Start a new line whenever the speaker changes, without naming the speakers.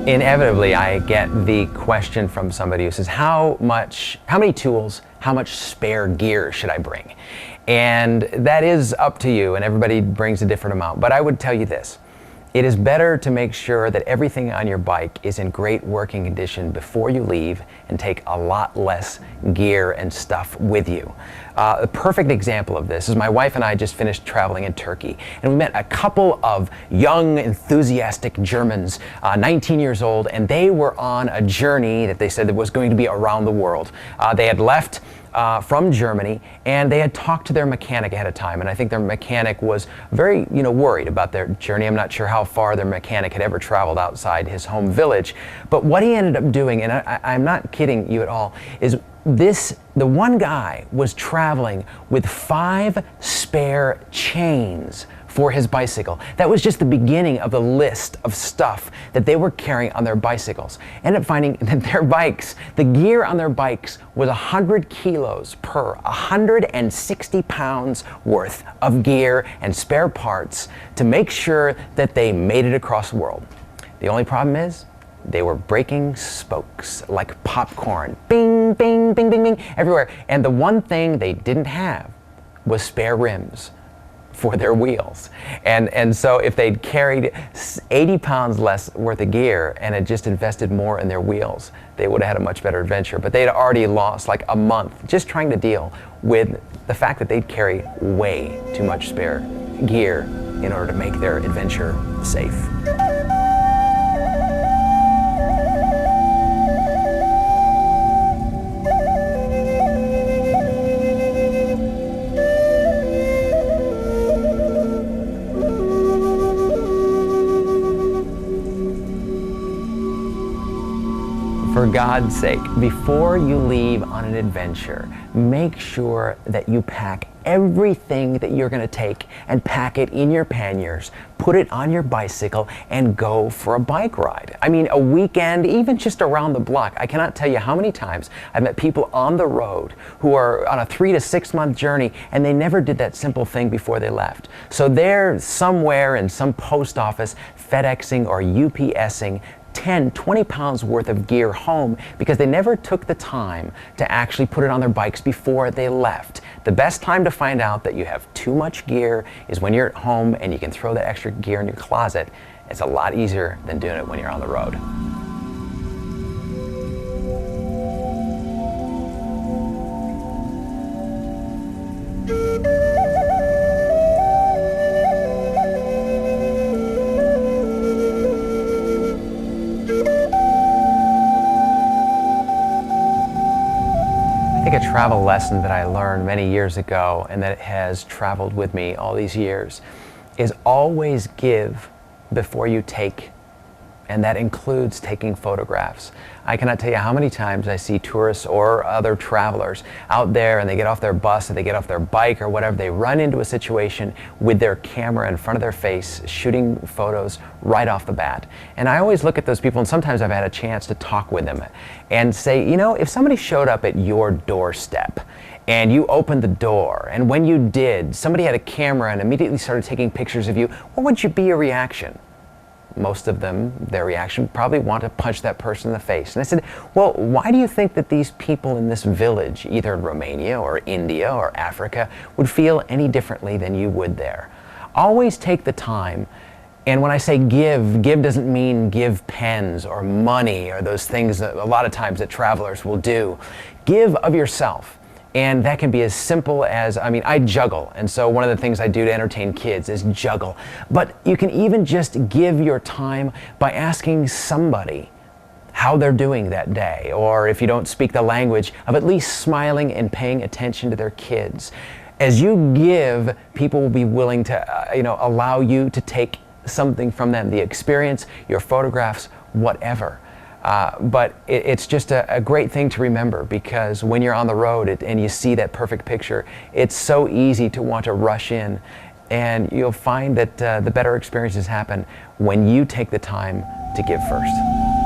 Inevitably, I get the question from somebody who says, how many tools, how much spare gear should I bring? And that is up to you, and everybody brings a different amount. But I would tell you this. It is better to make sure that everything on your bike is in great working condition before you leave and take a lot less gear and stuff with you. A perfect example of this is my wife and I just finished traveling in Turkey, and we met a couple of young, enthusiastic Germans, 19 years old, and they were on a journey that they said that was going to be around the world. They had left from Germany, and they had talked to their mechanic ahead of time, and I think their mechanic was very worried about their journey. I'm not sure how far their mechanic had ever traveled outside his home village, but what he ended up doing, and I'm not kidding you at all, is the one guy was traveling with 5 spare chains for his bicycle. That was just the beginning of the list of stuff that they were carrying on their bicycles. Ended up finding that their bikes, the gear on their bikes was 100 kilos per, 160 pounds worth of gear and spare parts to make sure that they made it across the world. The only problem is, they were breaking spokes like popcorn. Bing, bing, bing, bing, bing, everywhere. And the one thing they didn't have was spare rims for their wheels. And so if they'd carried 80 pounds less worth of gear and had just invested more in their wheels, they would have had a much better adventure. But they'd already lost like a month just trying to deal with the fact that they'd carry way too much spare gear in order to make their adventure safe. For God's sake, before you leave on an adventure, make sure that you pack everything that you're going to take and pack it in your panniers, put it on your bicycle, and go for a bike ride. I mean, a weekend, even just around the block. I cannot tell you how many times I've met people on the road who are on a 3 to 6 month journey, and they never did that simple thing before they left. So they're somewhere in some post office FedExing or UPSing 10, 20 pounds worth of gear home because they never took the time to actually put it on their bikes before they left. The best time to find out that you have too much gear is when you're at home and you can throw that extra gear in your closet. It's a lot easier than doing it when you're on the road. A travel lesson that I learned many years ago and that has traveled with me all these years is always give before you take, and that includes taking photographs. I cannot tell you how many times I see tourists or other travelers out there and they get off their bus or they get off their bike or whatever, they run into a situation with their camera in front of their face shooting photos right off the bat. And I always look at those people, and sometimes I've had a chance to talk with them and say, if somebody showed up at your doorstep and you opened the door, and when you did, somebody had a camera and immediately started taking pictures of you, what would be your reaction? Most of them, their reaction would probably want to punch that person in the face. And I said, well, why do you think that these people in this village, either in Romania or India or Africa, would feel any differently than you would there? Always take the time. And when I say give doesn't mean give pens or money or those things that a lot of times that travelers will do. Give of yourself. And that can be as simple as, I juggle. And so one of the things I do to entertain kids is juggle. But you can even just give your time by asking somebody how they're doing that day. Or if you don't speak the language, of at least smiling and paying attention to their kids. As you give, people will be willing to, allow you to take something from them. The experience, your photographs, whatever. But it's just a great thing to remember, because when you're on the road and you see that perfect picture, it's so easy to want to rush in, and you'll find that the better experiences happen when you take the time to give first.